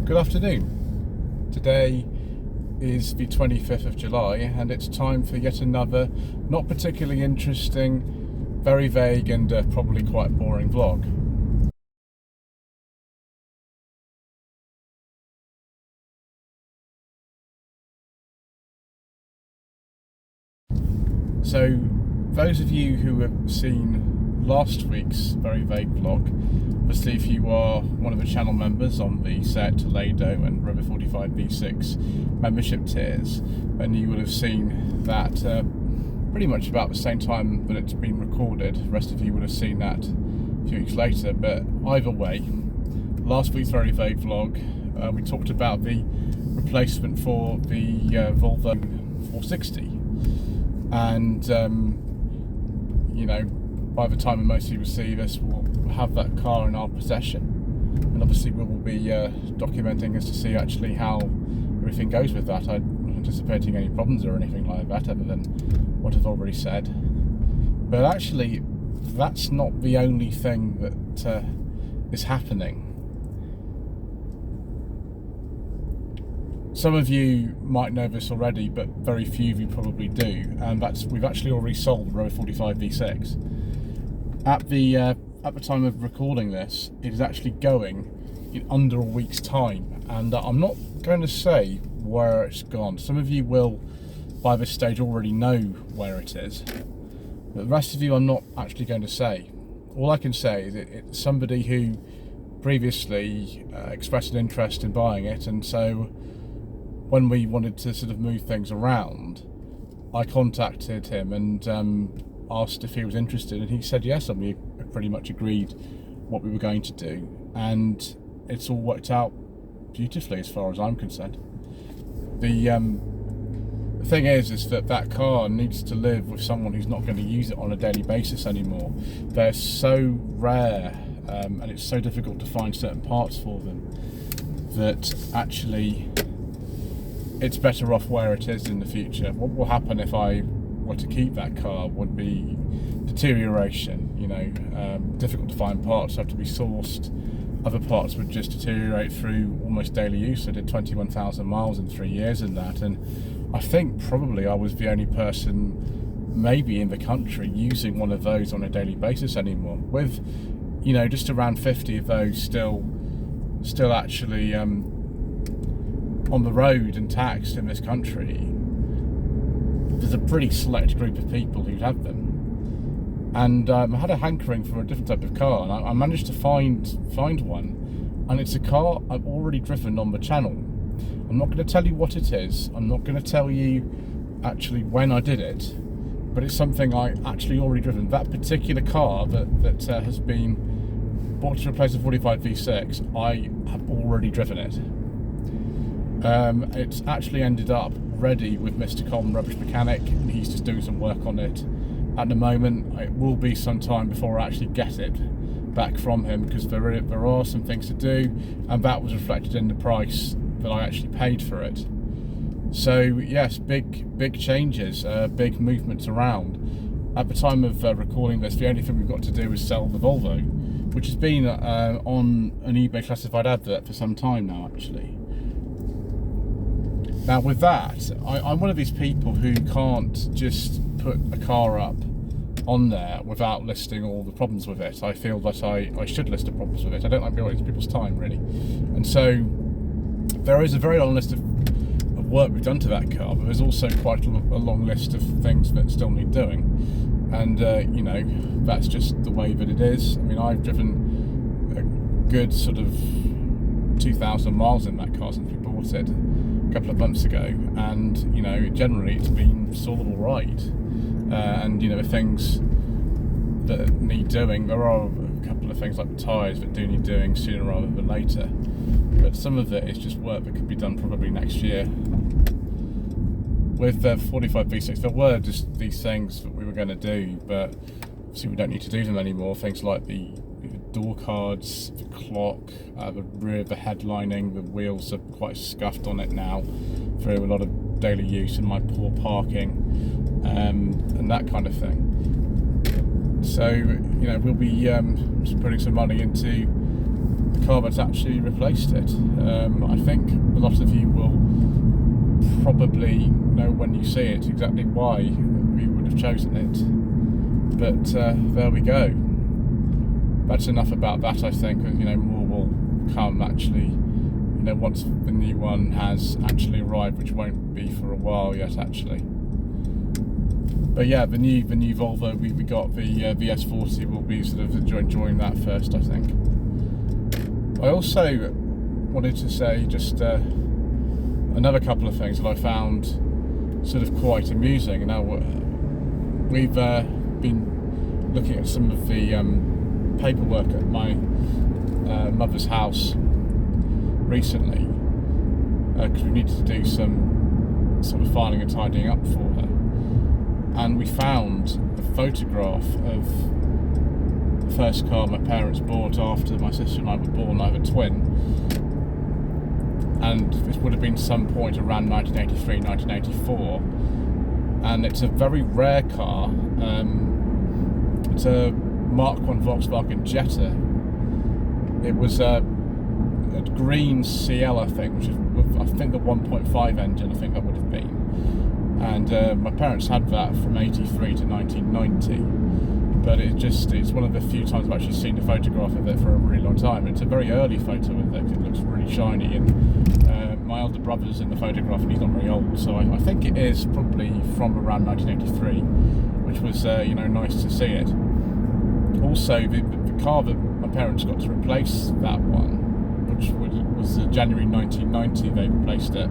Good afternoon. Today is the 25th of July and it's time for yet another not particularly interesting, very vague and probably quite boring vlog. So those of you who have seen last week's very vague vlog, obviously if you are one of the channel members on the Set, Toledo and Rover 45 V6 membership tiers, then you would have seen that pretty much about the same time that it's been recorded. The rest of you would have seen that a few weeks later, but either way, last week's very vague vlog, we talked about the replacement for the Volvo 460. And you know, by the time most of you will see this, we'll have that car in our possession, and obviously we will be documenting as to see actually how everything goes with that. I'm not anticipating any problems or anything like that other than what I've already said, but actually that's not the only thing that is happening. Some of you might know this already, but very few of you probably do, and that's we've actually already sold the Rover 45 V6. At the time of recording this, it is actually going in under a week's time, and I'm not going to say where it's gone. Some of you will, by this stage, already know where it is, but the rest of you I'm not actually going to say. All I can say is it's somebody who previously expressed an interest in buying it, and so when we wanted to sort of move things around, I contacted him and asked if he was interested, and he said yes, and we pretty much agreed what we were going to do, and it's all worked out beautifully as far as I'm concerned. The thing is that that car needs to live with someone who's not going to use it on a daily basis anymore. They're so rare, and it's so difficult to find certain parts for them, that actually it's better off where it is in the future. What will happen if I were to keep that car would be deterioration, you know, difficult to find parts have to be sourced. Other parts would just deteriorate through almost daily use. I did 21,000 miles in 3 years in that, and I think probably I was the only person maybe in the country using one of those on a daily basis anymore, with, you know, just around 50 of those still actually on the road and taxed in this country. There's a pretty select group of people who have them, and I had a hankering for a different type of car, and I managed to find one, and it's a car I've already driven on the channel. I'm not going to tell you what it is, I'm not going to tell you actually when I did it, but it's something I actually already driven. That particular car that has been bought to replace the 45 V6, I have already driven it. It's actually ended up ready with Mr. Common Rubbish Mechanic, and he's just doing some work on it at the moment. It will be some time before I actually get it back from him, because there are some things to do, and that was reflected in the price that I actually paid for it. So yes, big changes, big movements around. At the time of recording this, the only thing we've got to do is sell the Volvo, which has been on an eBay classified advert for some time now actually. Now with that, I'm one of these people who can't just put a car up on there without listing all the problems with it. I feel that I should list the problems with it. I don't like wasting people's time really. And so there is a very long list of work we've done to that car, but there's also quite a long list of things that still need doing. And you know, that's just the way that it is. I mean, I've driven a good sort of 2,000 miles in that car since we bought it a couple of months ago, and you know, generally it's been sort of all right. And you know, the things that need doing, there are a couple of things like the tyres that do need doing sooner rather than later, but some of it is just work that could be done probably next year. With the 45 V6, there were just these things that we were going to do, but obviously we don't need to do them anymore. Things like the door cards, the clock, the rear of the headlining, the wheels are quite scuffed on it now through a lot of daily use and my poor parking, and that kind of thing. So you know, we'll be just putting some money into car that's actually replaced it. I think a lot of you will probably know when you see it exactly why we would have chosen it. But there we go. That's enough about that, I think. More will come actually, once the new one has actually arrived, which won't be for a while yet, actually. But yeah, the new Volvo we got, the VS40, will be sort of enjoying that first, I think. I also wanted to say just another couple of things that I found sort of quite amusing. Now, we've been looking at some of the paperwork at my mother's house recently, because we needed to do some sort of filing and tidying up for her. And we found a photograph of the first car my parents bought after my sister and I were born. I have a twin, and this would have been some point around 1983, 1984, and it's a very rare car. It's a Mark I Volkswagen Jetta. It was a green CL, I think, which is, I think, the 1.5 engine, I think that would have been. And my parents had that from 83 to 1990, but it's one of the few times I've actually seen a photograph of it for a really long time. It's a very early photo of it. It looks really shiny, and my elder brother's in the photograph and he's not very old, so I think it is probably from around 1983, which was nice to see it. Also, the car that my parents got to replace that one, which was January 1990 they replaced it,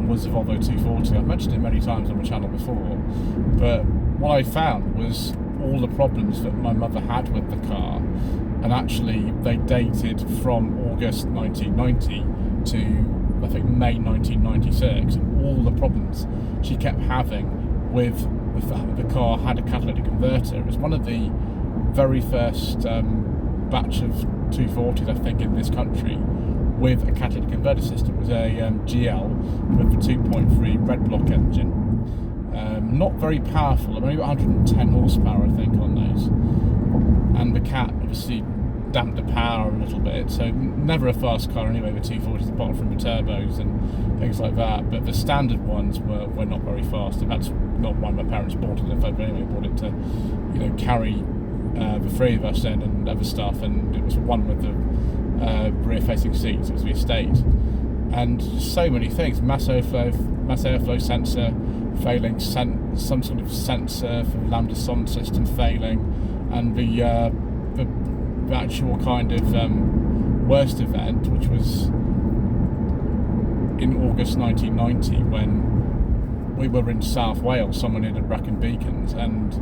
was the Volvo 240. I've mentioned it many times on the channel before, but what I found was all the problems that my mother had with the car, and actually they dated from August 1990 to, I think, May 1996, and all the problems she kept having with the fact that the car had a catalytic converter. It was one of the very first batch of 240s, I think, in this country with a catalytic converter system. It was a GL with a 2.3 red block engine. Not very powerful, only about 110 horsepower, I think, on those. And the cat obviously damped the power a little bit, so never a fast car anyway, the 240s, apart from the turbos and things like that. But the standard ones were not very fast, and that's not why my parents bought it. But anyway, bought it to carry the three of us in and other stuff, and it was one with the rear-facing seats. It was the estate, and so many things. Mass airflow sensor failing, some sort of sensor for the lambda sound system failing, and the actual kind of worst event, which was in August 1990 when we were in South Wales, someone in Brecon Beacons, and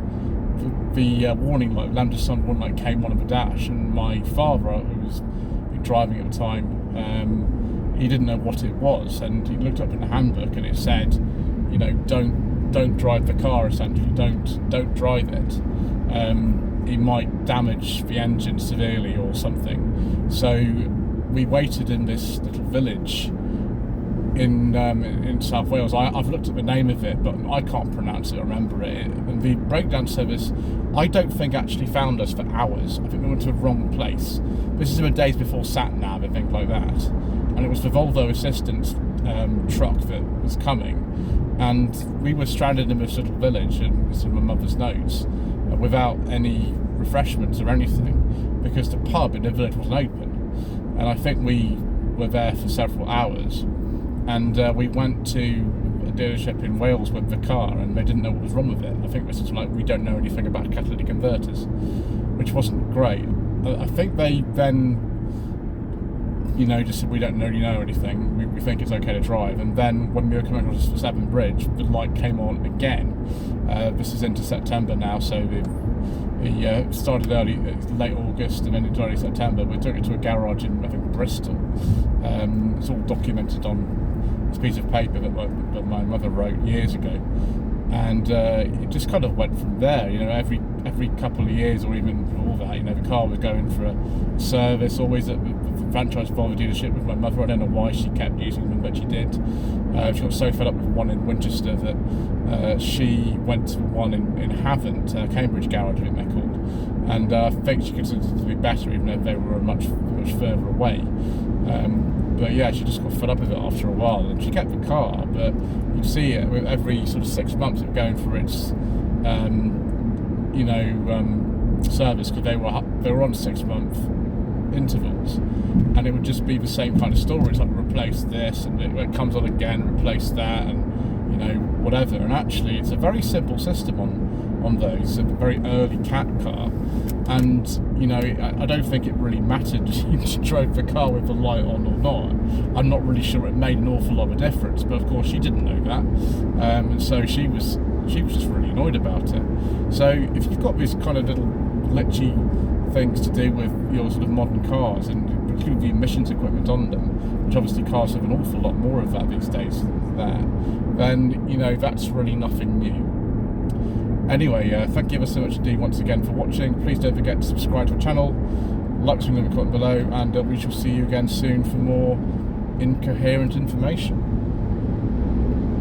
the warning light, lambda sound warning light, came on the dash, and my father, who was driving at the time, he didn't know what it was, and he looked up in the handbook and it said, don't drive the car, essentially, don't drive it. It might damage the engine severely or something. So we waited in this little village in South Wales. I've looked at the name of it, but I can't pronounce it or remember it. And the breakdown service, I don't think, actually found us for hours. I think we went to the wrong place. This is in the days before sat-nav and things like that. And it was the Volvo assistance truck that was coming. And we were stranded in this little village, and this is my mother's notes, without any refreshments or anything, because the pub in the village wasn't open. And I think we were there for several hours. And we went to a dealership in Wales with the car, and they didn't know what was wrong with it. I think this is like, we don't know anything about catalytic converters, which wasn't great. I think they then, just said, we don't really know anything. We think it's okay to drive. And then when we were coming across the Severn Bridge, the light came on again. This is into September now, so it started late August and then into early September. We took it to a garage in, I think, Bristol. It's all documented on this piece of paper that my mother wrote years ago, and it just kind of went from there. Every couple of years, or even before that, the car was going for a service, always at the franchise Volvo dealership with my mother. I don't know why she kept using them, but she did. She got so fed up with one in Winchester that she went to one in Havant, Cambridge garage, I think they're called, and I think she considered it to be better, even though they were much further away. But yeah, she just got fed up with it after a while, and she kept the car, but you'd see it with every sort of 6 months of going for its service, because they were on 6 month intervals, and it would just be the same kind of stories, like replace this, and it comes on again, replace that, and whatever. And actually it's a very simple system on those, a very early cat car, and I don't think it really mattered if you drove the car with the light on or not. I'm not really sure it made an awful lot of difference, but of course she didn't know that, and so she was just really annoyed about it. So if you've got these kind of little glitchy things to do with your sort of modern cars, and include the emissions equipment on them, which obviously cars have an awful lot more of that these days then that's really nothing new. Anyway, thank you ever so much indeed once again for watching. Please don't forget to subscribe to the channel, like something in the comment below, and we shall see you again soon for more incoherent information.